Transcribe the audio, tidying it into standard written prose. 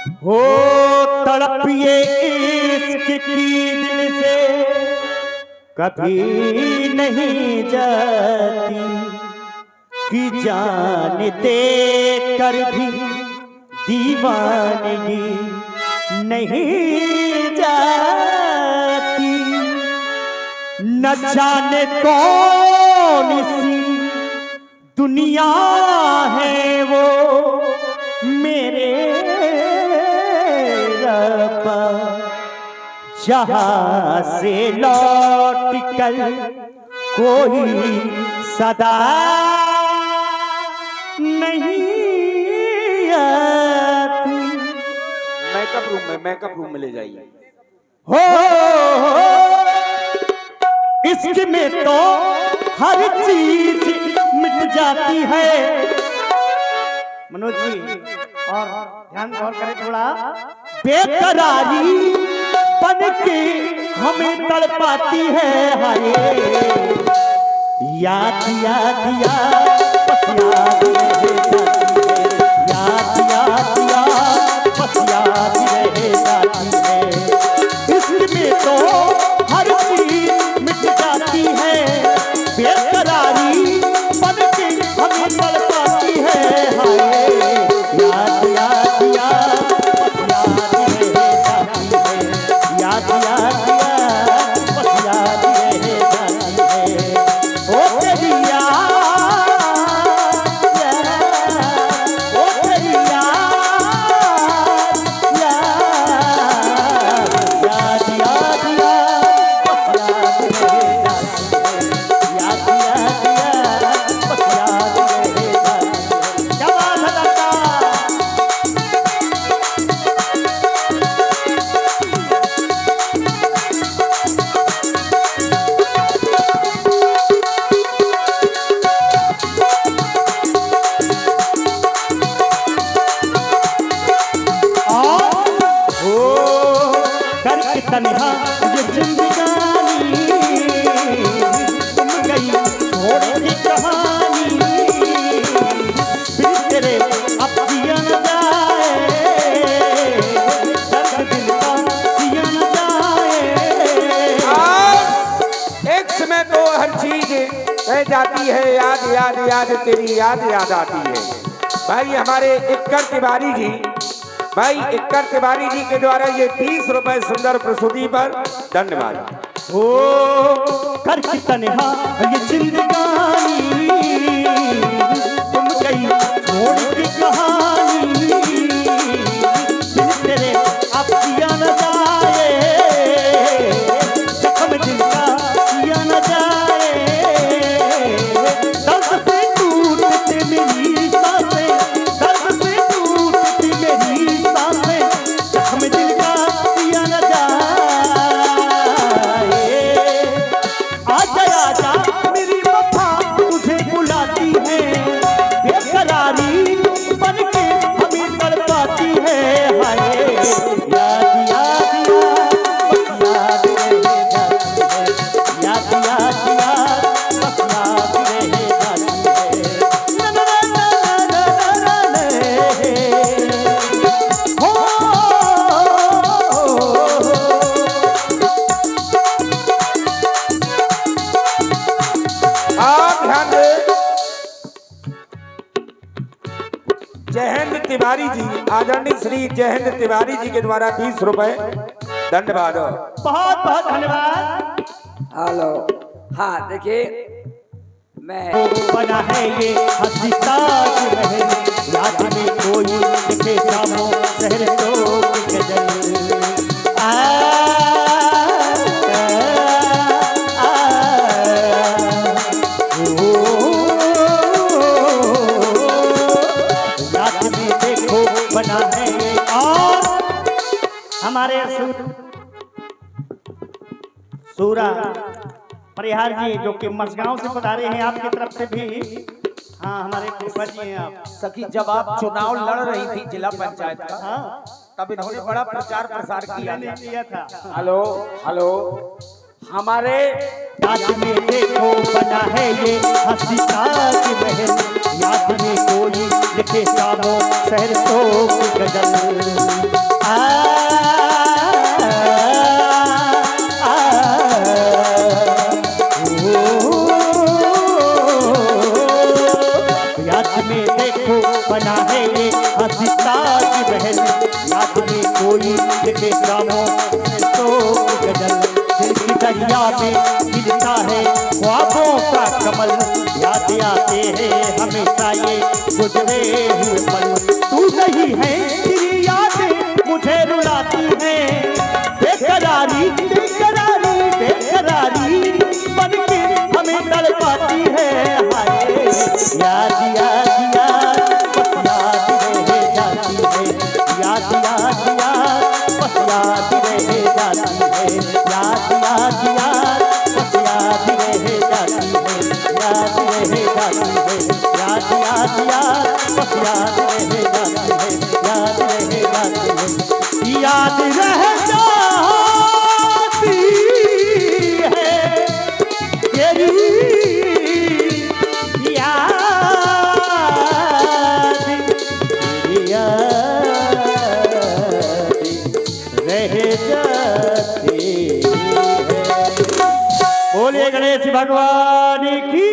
हो तड़पिए इश्क की दिल से कभी नहीं जाती कि जान दे कर भी दीवानगी नहीं जाती। न जाने कौन सी दुनिया है वो मेरे रब्बा, जहाँ से लौट कर कोई सदा नहीं आती। मेकअप रूम में ले जाइए। हो इसमें तो हर चीज मिट जाती है। मनोज जी और ध्यान और करें थोड़ा। बेकरारी बन के हमें तड़पाती है। हाय याद याद याद बस याद रह जाती है। याद याद याद बस याद रह जाती है। इसमें तो हर चीज मिट जाती है। बेकरारी बन के हमें तड़पाती है। हाय याद याद याद बस याद रह जाती है। याद याद याद बस याद रह जाती है। ओ तेरी याद, ओ तेरी याद, याद याद याद बस याद रह जाती है। याद याद याद बस याद रह जाती है। क्या बात है लड़का। करके तन्हा ये जिंदगानी तुम गई छोड़ के कहानी। फिर तेरे अब जिया न जाए, दर्द दिल का जिया न जाए। एक समय तो हर चीज रह जाती है। याद याद याद तेरी याद याद आती है। भाई हमारे इक्कर तिवारी जी, भाई इक्कर तिवारी जी के द्वारा ये 30 रुपए सुंदर प्रस्तुति पर धन्यवाद। ओ करके तन्हा ये जिंदगानी तुम गई छोड़ के कहानी। फिर तेरे अब जिया न जाए, जख्म दिल का जिया न जाए। दर्द से टूटती मेरी सांसें, दर्द से टूटती मेरी सांसें। जख्म दिल का जिया न जाए। आजा आजा मेरी वफा तुझे बुलाती है। बेकरारी बन के हमें तड़पाती है। हाय याद याद याद बस याद रह जाती है। याद याद याद बस याद रह जाती है। ना ना ना ना ना ना हो आप ध्यान दें, जयहिंद तिवारी जी, आदरणीय श्री जयहिंद तिवारी जी के द्वारा 30 रुपए धन्यवाद। बहुत बहुत धन्यवाद। हेलो। हाँ देखिए, मैं बना है ये हंसी ताज महल, याद में कोई दिखे सामो शहर तो गजल। आ, आ, ओ, याद में देखो बना है ये। और हमारे सूरा परिहार जी जो कि मसगांव से पधारे हैं, आपकी तरफ से भी। हाँ हमारे फूफा जी हैं आप। सखी, जब आप चुनाव लड़ रही थी जिला पंचायत का, हाँ तब इन्होंने बड़ा प्रचार प्रसार किया था। हेलो हेलो, हमारे याद में देखो बना है ये हंसी ताज महल, याद में कोई लिखे सामो शहर तो गजल। महल, याद में कोई लिखे ग्रामों तो गजल, दिल की दरिया में गिरता है ख्वाबों का कमल, याद आते हैं हमेशा ये गुजरे हुए पल। तू नहीं है तेरी यादें मुझे रुलाती हैं, बेकरारी बेकरारी बेकरारी बनके हमें तड़पाती है। हाय याद याद याद बस याद रह जाती है, याद याद याद बस याद रह जाती है, याद याद याद बस याद रह जाती है, याद रह जाती है, याद याद याद बस याद रह जाती है, याद रह जाती है, याद रह जाती है तेरी याद, तेरी याद रह जाती है। बोलिए गणेश भगवान की।